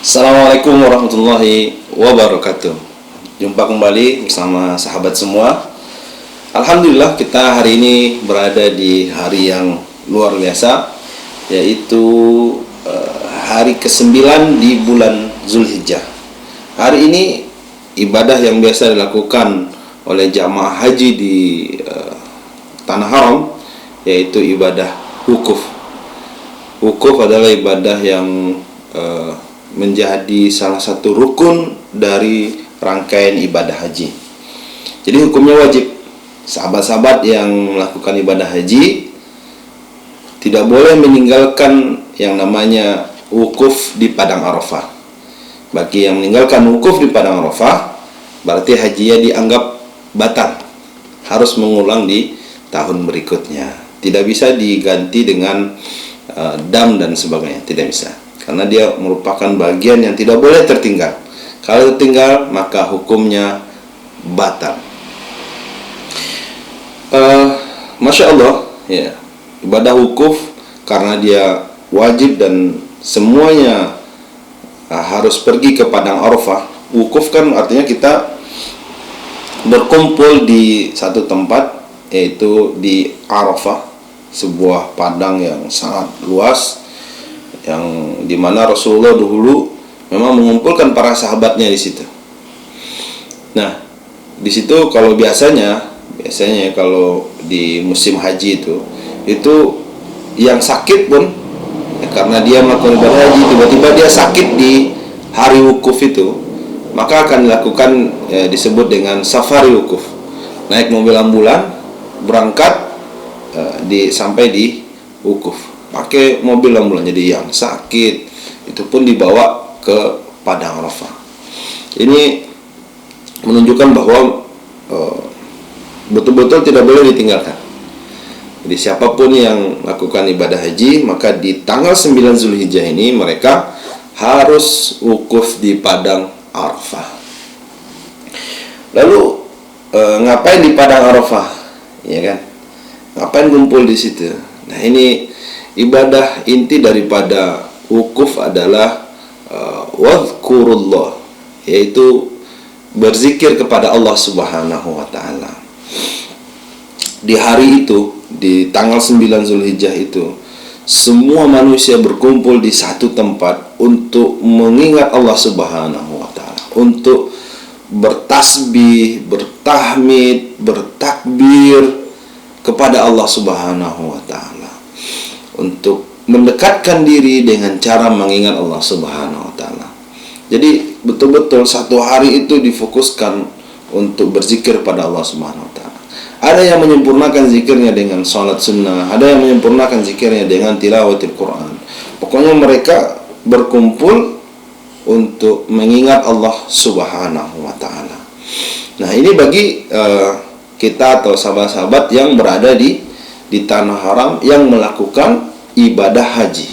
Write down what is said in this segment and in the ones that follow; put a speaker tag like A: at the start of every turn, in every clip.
A: Assalamualaikum warahmatullahi wabarakatuh. Jumpa kembali bersama sahabat semua. Alhamdulillah kita hari ini berada di hari yang luar biasa, yaitu hari ke-9 di bulan Zulhijjah. Hari ini ibadah yang biasa dilakukan oleh jamaah haji di Tanah Haram, yaitu ibadah wukuf. Wukuf adalah ibadah yang menjadi salah satu rukun dari rangkaian ibadah haji. Jadi hukumnya wajib. Sahabat-sahabat yang melakukan ibadah haji tidak boleh meninggalkan yang namanya wukuf di Padang Arafah. Bagi yang meninggalkan wukuf di Padang Arafah, berarti hajinya dianggap batal. Harus mengulang di tahun berikutnya. Tidak bisa diganti dengan dam dan sebagainya. Tidak bisa. Karena dia merupakan bagian yang tidak boleh tertinggal. Kalau tertinggal, maka hukumnya batal. Masya Allah, ya, ibadah wukuf karena dia wajib dan semuanya harus pergi ke Padang Arafah. Wukuf kan artinya kita berkumpul di satu tempat, yaitu di Arafah, sebuah padang yang sangat luas, yang dimana Rasulullah dahulu memang mengumpulkan para sahabatnya di situ. Nah, di situ kalau biasanya kalau di musim haji itu yang sakit pun ya, karena dia melakukan ibadah haji, tiba-tiba dia sakit di hari wukuf itu, maka akan dilakukan disebut dengan safari wukuf. Naik mobil ambulan, berangkat sampai di wukuf. Pakai mobil ambulan, jadi yang sakit itu pun dibawa ke Padang Arafah. Ini menunjukkan bahwa betul-betul tidak boleh ditinggalkan. Jadi siapapun yang melakukan ibadah haji, maka di tanggal 9 Zulhijjah ini mereka harus wukuf di Padang Arafah. Lalu ngapain di Padang Arafah? Ya kan? Ngapain kumpul di situ? Nah, ini ibadah inti daripada wukuf adalah wadhkurullah, yaitu berzikir kepada Allah Subhanahu wa taala. Di hari itu, di tanggal 9 Zulhijjah itu, semua manusia berkumpul di satu tempat untuk mengingat Allah Subhanahu wa taala, untuk bertasbih, bertahmid, bertakbir kepada Allah Subhanahu wa taala, untuk mendekatkan diri dengan cara mengingat Allah Subhanahu wa taala. Jadi betul-betul satu hari itu difokuskan untuk berzikir pada Allah Subhanahu wa taala. Ada yang menyempurnakan zikirnya dengan salat sunnah, ada yang menyempurnakan zikirnya dengan tilawatil Quran. Pokoknya mereka berkumpul untuk mengingat Allah Subhanahu wa taala. Nah, ini bagi kita atau sahabat-sahabat yang berada di Tanah Haram yang melakukan ibadah haji.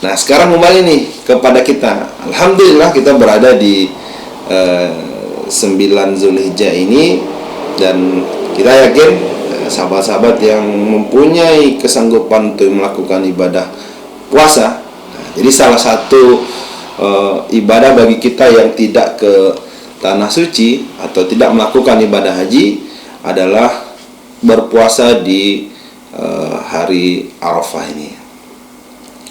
A: Nah, sekarang kembali nih kepada kita. Alhamdulillah kita berada di 9 Zulhijjah ini, dan kita yakin sahabat-sahabat yang mempunyai kesanggupan untuk melakukan ibadah puasa. Nah, jadi salah satu ibadah bagi kita yang tidak ke tanah suci atau tidak melakukan ibadah haji adalah berpuasa di hari Arafah ini,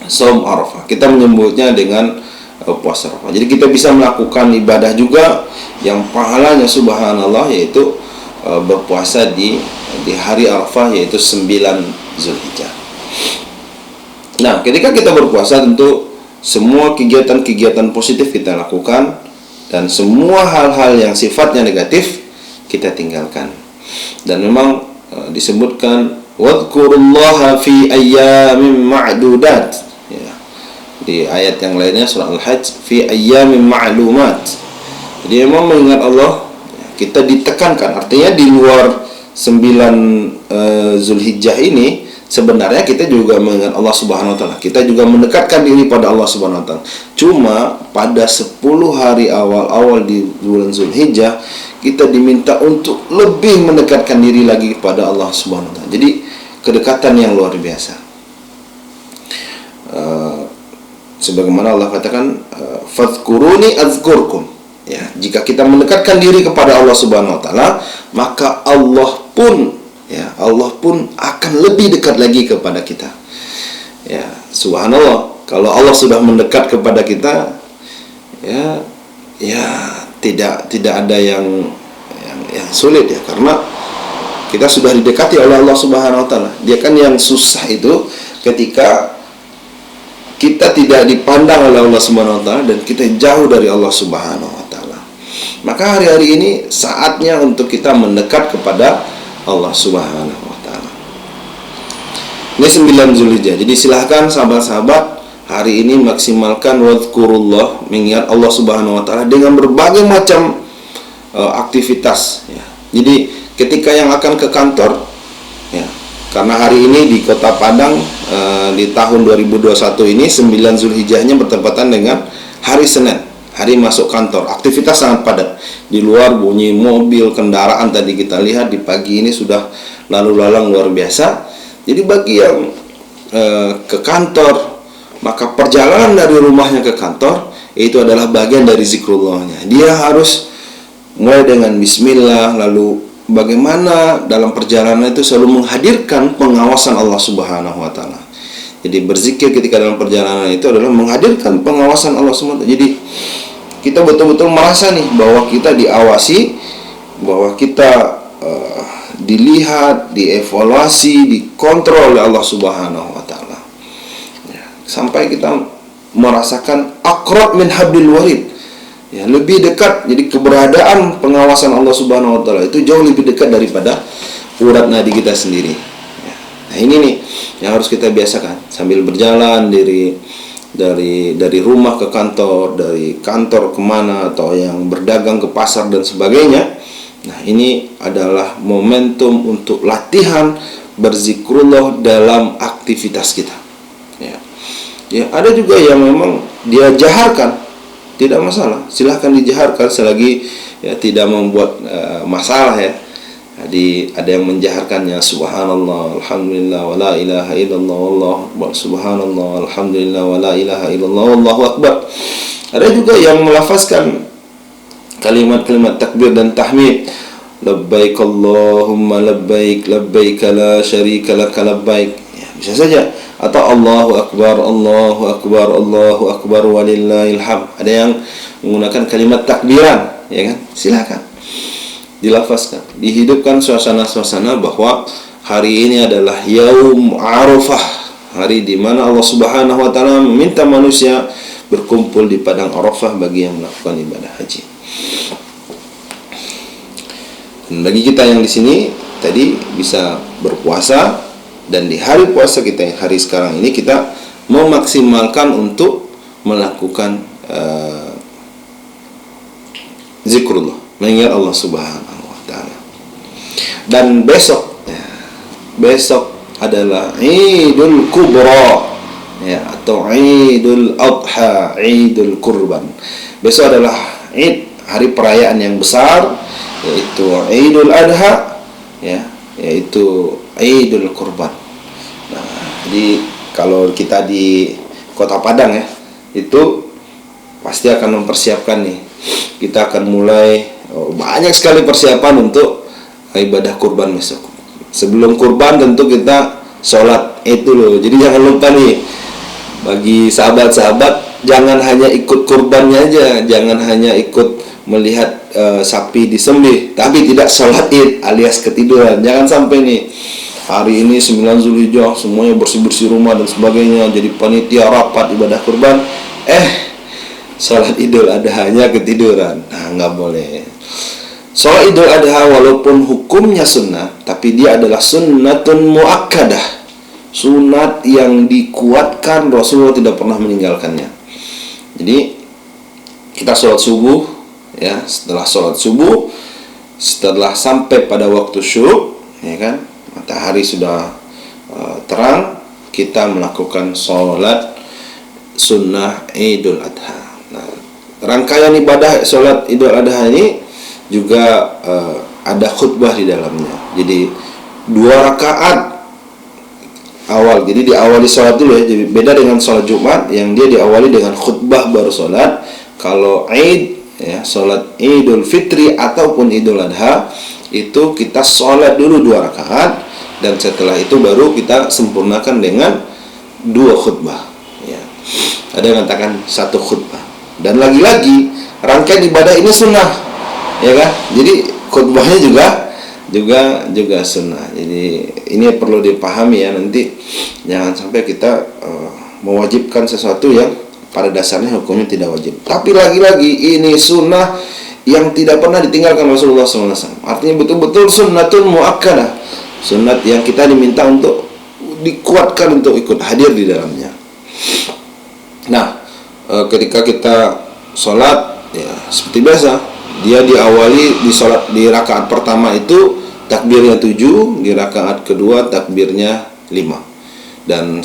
A: Shaum Arafah. Kita menyebutnya dengan puasa Arafah. Jadi kita bisa melakukan ibadah juga yang pahalanya subhanallah, yaitu berpuasa di hari Arafah, yaitu 9 Zulhijjah. Nah, ketika kita berpuasa tentu semua kegiatan-kegiatan positif kita lakukan, dan semua hal-hal yang sifatnya negatif kita tinggalkan. Dan memang disebutkan wadhkurullaha fi ayyamin ma'dudat, ya. Di ayat yang lainnya surah Al-Hajj, fi ayyamin ma'lumat. Jadi memang mengingat Allah, kita ditekankan. Artinya di luar 9 Zulhijjah ini sebenarnya kita juga mengingat Allah Subhanahu wa taala. Kita juga mendekatkan diri pada Allah Subhanahu wa taala. Cuma pada 10 hari awal-awal di bulan Zulhijjah kita diminta untuk lebih mendekatkan diri lagi kepada Allah Subhanahu wa taala. Jadi kedekatan yang luar biasa. Sebagaimana Allah katakan, fadhkuruni azkurkum. Ya, jika kita mendekatkan diri kepada Allah Subhanahu wa taala, maka Allah pun akan lebih dekat lagi kepada kita. Ya, subhanallah, kalau Allah sudah mendekat kepada kita, tidak ada yang sulit ya, karena kita sudah didekati oleh Allah Subhanahu wa taala. Dia kan yang susah itu ketika kita tidak dipandang oleh Allah Subhanahu wa taala dan kita jauh dari Allah Subhanahu wa taala. Maka hari-hari ini saatnya untuk kita mendekat kepada Allah Subhanahu wa taala. Ini 9 Zulhijjah. Jadi silahkan sahabat-sahabat hari ini maksimalkan wadhkurullah, mengingat Allah Subhanahu wa taala dengan berbagai macam aktivitas ya. Jadi ketika yang akan ke kantor ya, karena hari ini di Kota Padang di tahun 2021 ini 9 Zulhijjahnya bertepatan dengan hari Senin, hari masuk kantor. Aktivitas sangat padat. Di luar bunyi mobil, kendaraan tadi kita lihat di pagi ini sudah lalu lalang luar biasa. Jadi bagi yang ke kantor, maka perjalanan dari rumahnya ke kantor itu adalah bagian dari zikrullahnya. Dia harus mulai dengan bismillah, lalu bagaimana dalam perjalanan itu selalu menghadirkan pengawasan Allah Subhanahu wa taala. Jadi berzikir ketika dalam perjalanan itu adalah menghadirkan pengawasan Allah Subhanahu wa taala. Jadi kita betul-betul merasa nih bahwa kita diawasi, bahwa kita dilihat, dievaluasi, dikontrol oleh Allah Subhanahu wa taala. Ya, sampai kita merasakan aqrab min hablil warid. Ya, lebih dekat. Jadi keberadaan pengawasan Allah Subhanahu wa taala itu jauh lebih dekat daripada urat nadi kita sendiri. Ya. Nah, ini nih yang harus kita biasakan sambil berjalan dari rumah ke kantor, dari kantor kemana, atau yang berdagang ke pasar dan sebagainya. Nah, ini adalah momentum untuk latihan berzikrullah dalam aktivitas kita. Ya. Ya, ada juga yang memang dia jaharkan, tidak masalah, silahkan dijaharkan selagi ya tidak membuat masalah ya. Jadi ada yang menjaharkannya subhanallah, alhamdulillah, wa la ilaha illallah, wallahu akbar, subhanallah, alhamdulillah, wa la ilaha illallah, wallahu akbar. Ada juga yang melafazkan kalimat-kalimat takbir dan tahmid, labbaik Allahumma labbaik, labbaik la syarika laka labbaik. Ya, bisa saja. Atau Allahu akbar, Allahu akbar, Allahu akbar, walillahil hamd. Ada yang menggunakan kalimat takbiran, ya kan? Silakan dilafazkan, dihidupkan suasana-suasana bahwa hari ini adalah Yaum Arafah, hari di mana Allah Subhanahu wa taala meminta manusia berkumpul di padang Arafah bagi yang melakukan ibadah haji. Dan bagi kita yang di sini tadi bisa berpuasa, dan di hari puasa kita yang hari sekarang ini kita memaksimalkan untuk melakukan zikrullah, mengingat Allah Subhanahu wa taala. Dan besok adalah Idul Kubra ya, atau Idul Adha, Idul Kurban. Besok adalah Id, hari perayaan yang besar, yaitu Idul Adha ya, yaitu Idul Kurban. Nah, jadi kalau kita di Kota Padang ya, itu pasti akan mempersiapkan nih. Kita akan mulai banyak sekali persiapan untuk ibadah kurban besok. Sebelum kurban tentu kita sholat itu loh. Jadi jangan lupa nih, bagi sahabat-sahabat, jangan hanya ikut kurbannya aja, jangan hanya ikut melihat sapi disembelih, tapi tidak sholat id alias ketiduran. Jangan sampai nih hari ini 9 Zulhijjah semuanya bersih-bersih rumah dan sebagainya, jadi panitia rapat ibadah kurban, sholat Idul Adha-nya ketiduran. Nah, nggak boleh. Sholat Idul Adha walaupun hukumnya sunnah, tapi dia adalah sunnatun muakkadah, sunat yang dikuatkan, Rasulullah tidak pernah meninggalkannya. Jadi kita sholat subuh ya, setelah sholat subuh, setelah sampai pada waktu syuruk ya kan, matahari sudah terang, kita melakukan sholat sunnah Idul Adha. Nah, rangkaian ibadah sholat Idul Adha ini juga ada khutbah di dalamnya. Jadi 2 rakaat awal. Jadi diawali sholat dulu ya. Jadi beda dengan sholat Jumat yang dia diawali dengan khutbah baru sholat. Kalau Id ya, sholat Idul Fitri ataupun Idul Adha itu kita sholat dulu 2 rakaat dan setelah itu baru kita sempurnakan dengan 2 khutbah ya. Ada yang mengatakan 1 khutbah. Dan lagi-lagi rangkaian ibadah ini sunnah ya kan. Jadi khutbahnya juga sunnah. Jadi ini perlu dipahami ya, nanti jangan sampai kita mewajibkan sesuatu yang pada dasarnya hukumnya tidak wajib. Tapi lagi-lagi ini sunnah yang tidak pernah ditinggalkan Rasulullah SAW. Artinya betul-betul sunnatun muakkadah, sunnat yang kita diminta untuk dikuatkan untuk ikut hadir di dalamnya. Nah, ketika kita sholat ya seperti biasa, dia diawali di sholat di rakaat pertama itu takbirnya 7, di rakaat kedua takbirnya 5, dan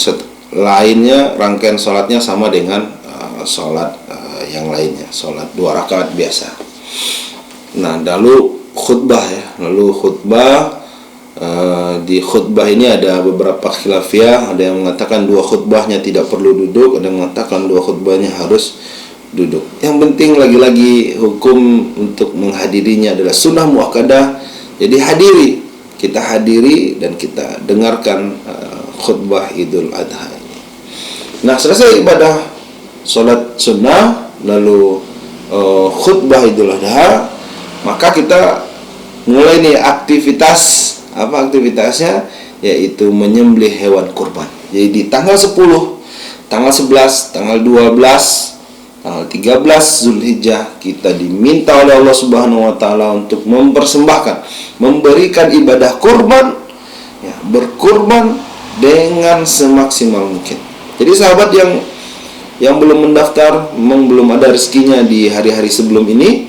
A: lainnya rangkaian sholatnya sama dengan sholat yang lainnya, sholat 2 rakaat biasa. Nah, lalu khutbah ya, di khutbah ini ada beberapa khilafiyah. Ada yang mengatakan 2 khutbahnya tidak perlu duduk, ada yang mengatakan 2 khutbahnya harus duduk. Yang penting lagi-lagi hukum untuk menghadirinya adalah sunnah muakkadah. Jadi kita hadiri dan kita dengarkan khutbah Idul Adha ini. Nah, selesai ibadah sholat sunnah lalu khutbah Idul Adha, maka kita mulai nih aktivitas. Apa aktivitasnya? Yaitu menyembelih hewan kurban. Jadi di tanggal 10, tanggal 11, tanggal 12, tanggal 13 Zulhijjah kita diminta oleh Allah Subhanahu wa taala untuk mempersembahkan, memberikan ibadah kurban ya, berkurban dengan semaksimal mungkin. Jadi sahabat yang belum mendaftar, memang belum ada rezekinya di hari-hari sebelum ini,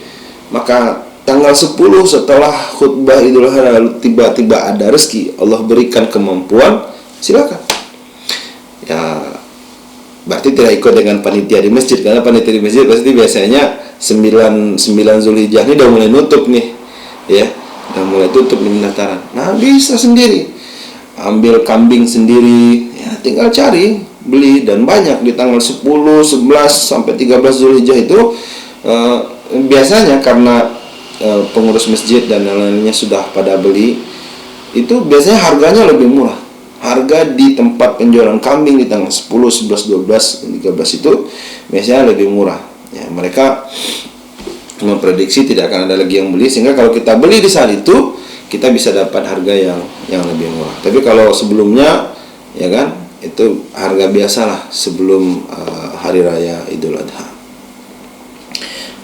A: maka tanggal 10 setelah khutbah Idul Adha lalu tiba-tiba ada rezeki, Allah berikan kemampuan, silakan. Ya, berarti tidak ikut dengan panitia di masjid, karena panitia di masjid pasti biasanya 9 Zulhijjah ini udah mulai nutup nih ya, udah mulai tutup nih pendaftaran. Nah, bisa sendiri ambil kambing sendiri ya, tinggal cari, beli, dan banyak di tanggal 10, 11 sampai 13 Zulhijjah itu biasanya karena pengurus masjid dan lainnya sudah pada beli, itu biasanya harganya lebih murah. Harga di tempat penjualan kambing di tanggal 10, 11, 12, 13 itu biasanya lebih murah ya. Mereka memprediksi tidak akan ada lagi yang beli, sehingga kalau kita beli di saat itu kita bisa dapat harga yang lebih murah. Tapi kalau sebelumnya ya kan, itu harga biasalah sebelum hari raya Idul Adha.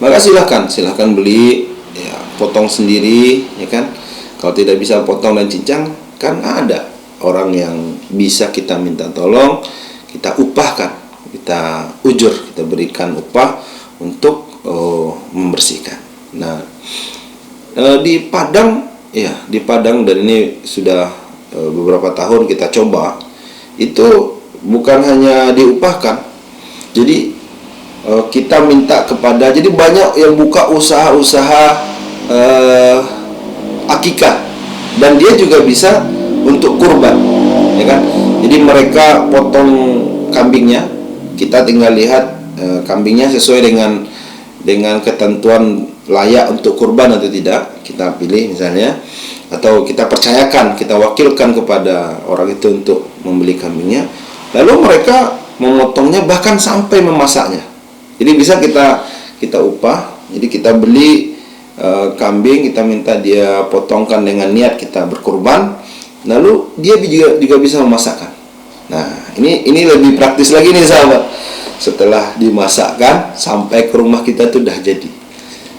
A: Maka silahkan beli ya, potong sendiri ya kan. Kalau tidak bisa potong dan cincang, kan ada orang yang bisa kita minta tolong, kita upahkan, kita ujur, kita berikan upah untuk membersihkan. Nah, di Padang dan ini sudah beberapa tahun kita coba, itu bukan hanya diupahkan, jadi kita minta kepada, jadi banyak yang buka usaha-usaha akikah, dan dia juga bisa untuk kurban ya kan. Jadi mereka potong kambingnya, kita tinggal lihat kambingnya sesuai dengan ketentuan layak untuk kurban atau tidak, kita pilih misalnya, atau kita percayakan, kita wakilkan kepada orang itu untuk membeli kambingnya, lalu mereka memotongnya bahkan sampai memasaknya. Jadi bisa kita upah. Jadi kita beli kambing, kita minta dia potongkan dengan niat kita berkurban, lalu dia juga bisa memasakkan. Nah, ini lebih praktis lagi nih sahabat. Setelah dimasakkan sampai ke rumah kita tuh udah jadi.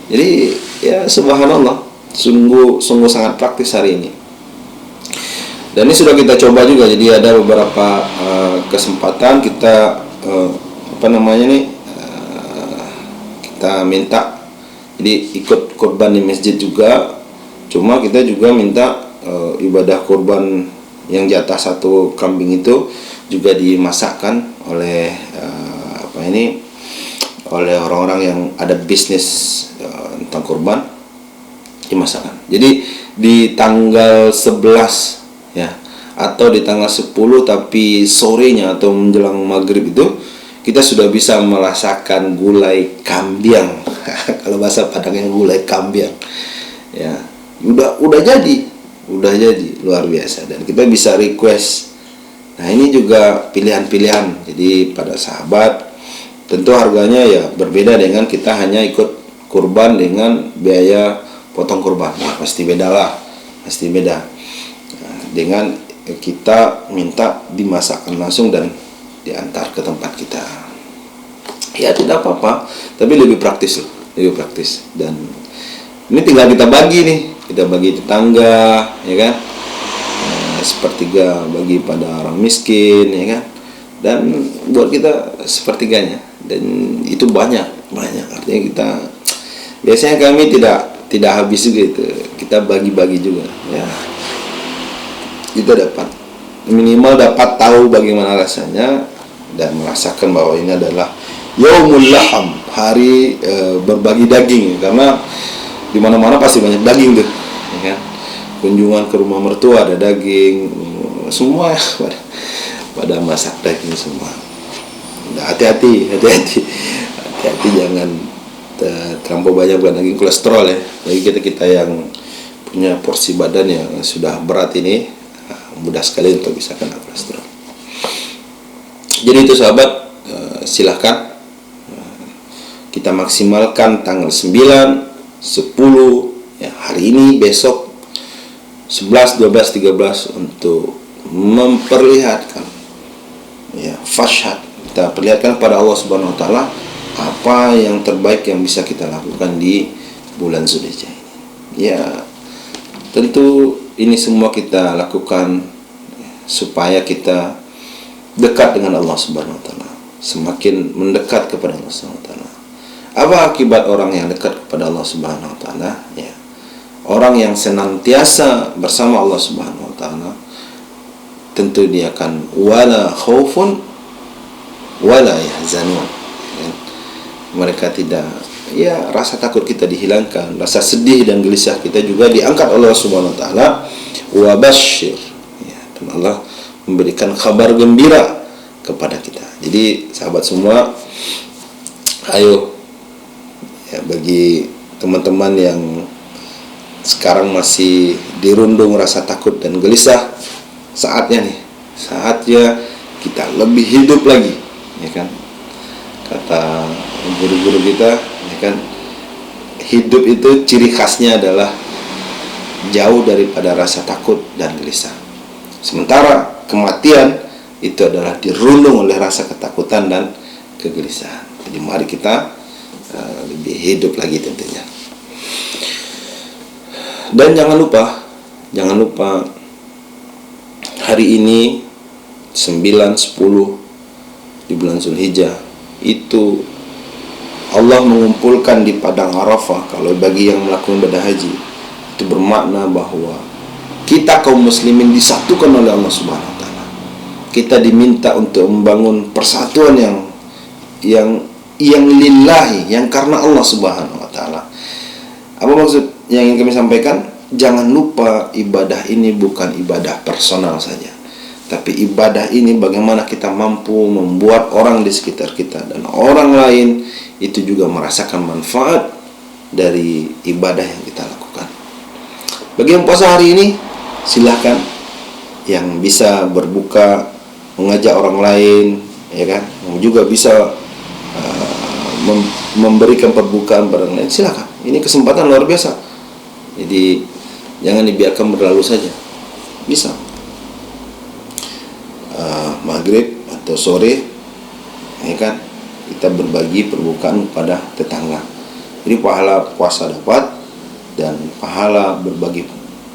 A: Jadi ya subhanallah, sungguh sangat praktis hari ini. Dan ini sudah kita coba juga. Jadi ada beberapa kesempatan kita kita minta jadi ikut kurban di masjid juga. Cuma kita juga minta ibadah kurban yang di atas 1 kambing itu juga dimasakkan oleh oleh orang-orang yang ada bisnis tentang kurban, dimasakkan. Jadi di tanggal 11 ya, atau di tanggal 10 tapi sorenya atau menjelang maghrib itu kita sudah bisa merasakan gulai kambiang. Kalau bahasa Padangnya gulai kambiang. Ya, udah jadi luar biasa, dan kita bisa request. Nah, ini juga pilihan-pilihan. Jadi pada sahabat tentu harganya ya berbeda dengan kita hanya ikut kurban dengan biaya potong kurban. Nah, pasti beda lah, pasti beda. Nah, dengan kita minta dimasakkan langsung dan diantar ke tempat kita. Ya tidak apa-apa, tapi lebih praktis loh, lebih praktis. Dan ini tinggal kita bagi nih, kita bagi tetangga, ya kan? Sepertiga bagi pada orang miskin, ya kan? Dan buat kita sepertiganya, dan itu banyak. Artinya kita biasanya kami tidak habis juga itu, kita bagi-bagi juga, ya. Kita minimal dapat tahu bagaimana rasanya dan merasakan bahwa ini adalah Yaumul Laham, hari berbagi daging, karena di mana-mana pasti banyak daging tuh, ya kan? Kunjungan ke rumah mertua ada daging, semua pada masak daging semua. Nah, hati-hati jangan terlampau banyak daging, kolesterol ya. Bagi kita yang punya porsi badan yang sudah berat ini, mudah sekali untuk bisa kena kolesterol. Jadi itu sahabat, silahkan kita maksimalkan tanggal 9, 10 ya, hari ini, besok 11, 12, 13 untuk memperlihatkan ya fasyad, kita perlihatkan pada Allah Subhanahu wa taala apa yang terbaik yang bisa kita lakukan di bulan Zulhijjah ini. Ya, tentu ini semua kita lakukan supaya kita dekat dengan Allah Subhanahu wa taala, semakin mendekat kepada Allah Subhanahu wa taala. Apa akibat orang yang dekat kepada Allah Subhanahu wa taala? Ya. Orang yang senantiasa bersama Allah Subhanahu wa taala, tentu dia akan wala khaufun wala yahzanun. Ya. Mereka tidak, ya, rasa takut kita dihilangkan, rasa sedih dan gelisah kita juga diangkat oleh Allah Subhanahu wa taala. Wa basyir. Ya, dan Allah memberikan kabar gembira kepada kita. Jadi sahabat semua, ayo ya, bagi teman-teman yang sekarang masih dirundung rasa takut dan gelisah, saatnya kita lebih hidup lagi, ya kan? Kata guru-guru kita, ya kan, hidup itu ciri khasnya adalah jauh daripada rasa takut dan gelisah. Sementara kematian itu adalah dirundung oleh rasa ketakutan dan kegelisahan. Jadi mari kita lebih hidup lagi tentunya. Dan jangan lupa hari ini 9, 10 di bulan Zulhijjah itu Allah mengumpulkan di padang Arafah. Kalau bagi yang melakukan ibadah haji, itu bermakna bahwa kita kaum muslimin disatukan oleh Allah Subhanahu wa taala. Kita diminta untuk membangun persatuan yang lillahi, yang karena Allah Subhanahu wa taala. Apa maksud yang ingin kami sampaikan? Jangan lupa ibadah ini bukan ibadah personal saja, tapi ibadah ini bagaimana kita mampu membuat orang di sekitar kita dan orang lain itu juga merasakan manfaat dari ibadah yang kita lakukan. Bagi yang puasa hari ini, silahkan. Yang bisa berbuka, mengajak orang lain, ya kan, yang juga bisa memberikan perbukaan pada orang lain, silakan. Ini kesempatan luar biasa. Jadi jangan dibiarkan berlalu saja. Bisa maghrib atau sore, ya kan, kita berbagi perbukaan kepada tetangga. Jadi pahala puasa dapat, dan pahala berbagi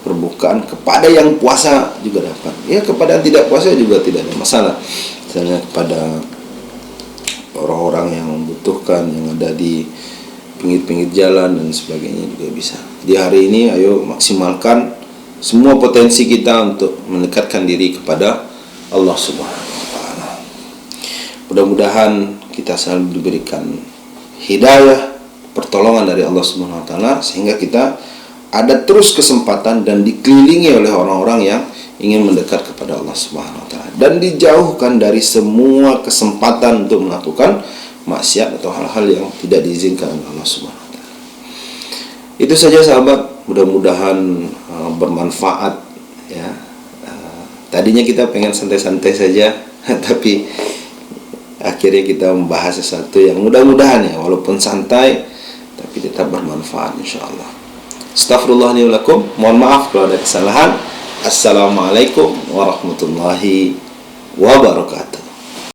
A: perbukaan kepada yang puasa juga dapat. Ya, kepada yang tidak puasa juga tidak ada masalah. Misalnya kepada orang-orang yang membutuhkan, yang ada di pinggir-pinggir jalan dan sebagainya juga bisa. Di hari ini ayo maksimalkan semua potensi kita untuk mendekatkan diri kepada Allah Subhanahu wa taala. Mudah-mudahan kita selalu diberikan hidayah, pertolongan dari Allah Subhanahu wa taala, sehingga kita ada terus kesempatan dan dikelilingi oleh orang-orang yang ingin mendekat kepada Allah Subhanahu wa taala, dan dijauhkan dari semua kesempatan untuk melakukan maksiat atau hal-hal yang tidak diizinkan oleh Allah Subhanahu wa taala. Itu saja sahabat, mudah-mudahan bermanfaat ya. Tadinya kita pengen santai-santai saja tapi akhirnya kita membahas sesuatu yang mudah-mudahan ya, walaupun santai tapi tetap bermanfaat insyaallah. Astaghfirullah li wa lakum. Mohon maaf kalau ada kesalahan. Assalamualaikum warahmatullahi wabarakatuh.